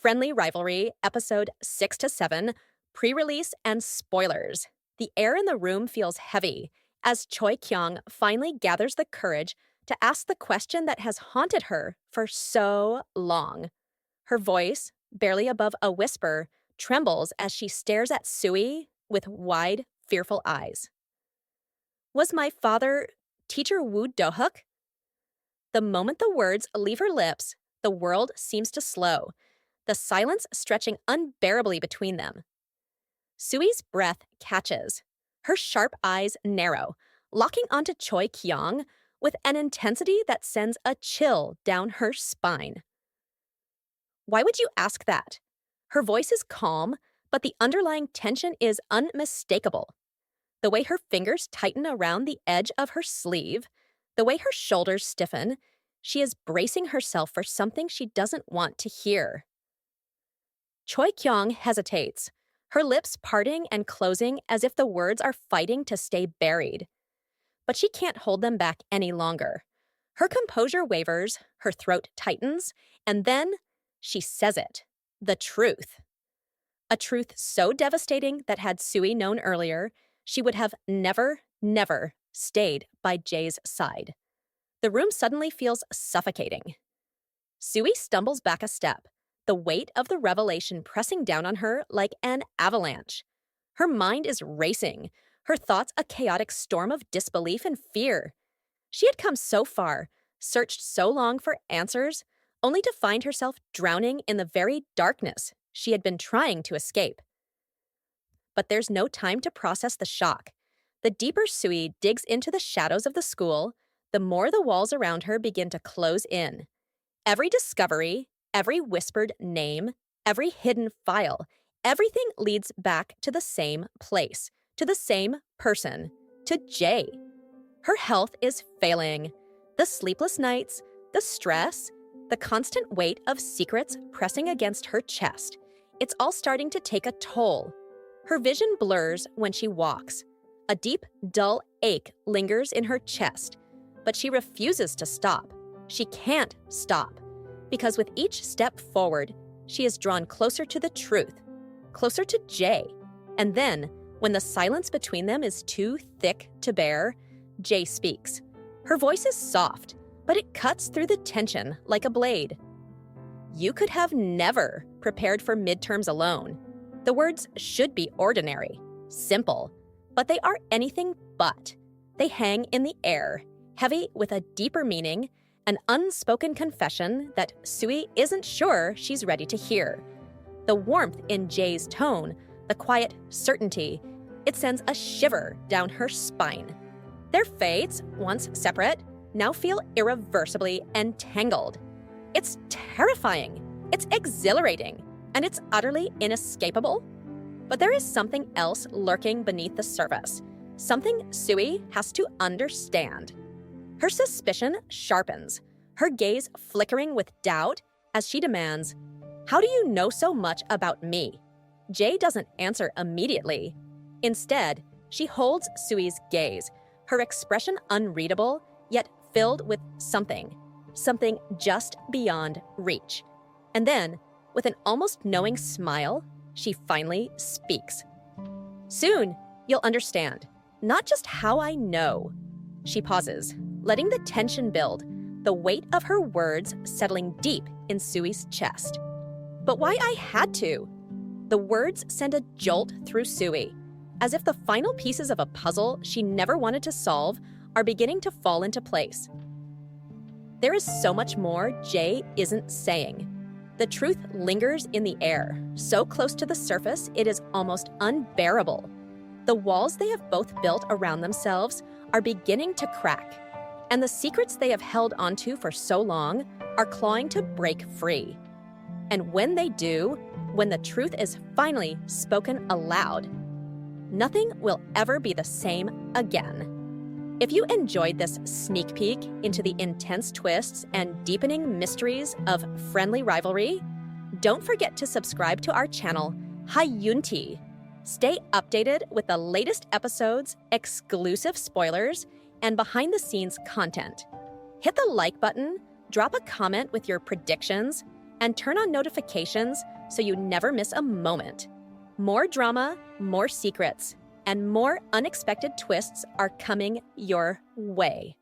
Friendly Rivalry, episode 6 to 7, pre-release and spoilers. The air in the room feels heavy as Choi Kyung finally gathers the courage to ask the question that has haunted her for so long. Her voice, barely above a whisper, trembles as she stares at Sui with wide, fearful eyes. Was my father teacher Woo Do-hook? The moment the words leave her lips, the world seems to slow, the silence stretching unbearably between them. Sui's breath catches. Her sharp eyes narrow, locking onto Choi Kyung with an intensity that sends a chill down her spine. Why would you ask that? Her voice is calm, but the underlying tension is unmistakable. The way her fingers tighten around the edge of her sleeve, the way her shoulders stiffen, she is bracing herself for something she doesn't want to hear. Choi Kyung hesitates, her lips parting and closing as if the words are fighting to stay buried. But she can't hold them back any longer. Her composure wavers, her throat tightens, and then she says it. The truth. A truth so devastating that had Sui known earlier, she would have never stayed by Jae's side. The room suddenly feels suffocating. Sui stumbles back a step, the weight of the revelation pressing down on her like an avalanche. Her mind is racing, her thoughts a chaotic storm of disbelief and fear. She had come so far, searched so long for answers, only to find herself drowning in the very darkness she had been trying to escape. But there's no time to process the shock. The deeper Sui digs into the shadows of the school, the more the walls around her begin to close in. Every discovery, every whispered name, every hidden file, everything leads back to the same place, to the same person, to Jae. Her health is failing. The sleepless nights, the stress, the constant weight of secrets pressing against her chest. It's all starting to take a toll. Her vision blurs when she walks. A deep, dull ache lingers in her chest, but she refuses to stop. She can't stop. Because with each step forward, she is drawn closer to the truth, closer to Jae. And then, when the silence between them is too thick to bear, Jae speaks. Her voice is soft, but it cuts through the tension like a blade. You could have never prepared for midterms alone. The words should be ordinary, simple, but they are anything but. They hang in the air, heavy with a deeper meaning, an unspoken confession that Sui isn't sure she's ready to hear. The warmth in Jae's tone, the quiet certainty, it sends a shiver down her spine. Their fates, once separate, now feel irreversibly entangled. It's terrifying, it's exhilarating, and it's utterly inescapable. But there is something else lurking beneath the surface, something Sui has to understand. Her suspicion sharpens, her gaze flickering with doubt as she demands, "How do you know so much about me?" Jae doesn't answer immediately. Instead, she holds Sui's gaze, her expression unreadable, yet filled with something just beyond reach. And then, with an almost knowing smile, she finally speaks. "Soon, you'll understand, not just how I know." She pauses, letting the tension build, the weight of her words settling deep in Sui's chest. But why I had to? The words send a jolt through Sui, as if the final pieces of a puzzle she never wanted to solve are beginning to fall into place. There is so much more Jae isn't saying. The truth lingers in the air, so close to the surface it is almost unbearable. The walls they have both built around themselves are beginning to crack, and the secrets they have held onto for so long are clawing to break free. And when they do, when the truth is finally spoken aloud, nothing will ever be the same again. If you enjoyed this sneak peek into the intense twists and deepening mysteries of Friendly Rivalry, don't forget to subscribe to our channel, Hayunti. Stay updated with the latest episodes, exclusive spoilers, and behind-the-scenes content. Hit the like button, drop a comment with your predictions, and turn on notifications so you never miss a moment. More drama, more secrets, and more unexpected twists are coming your way.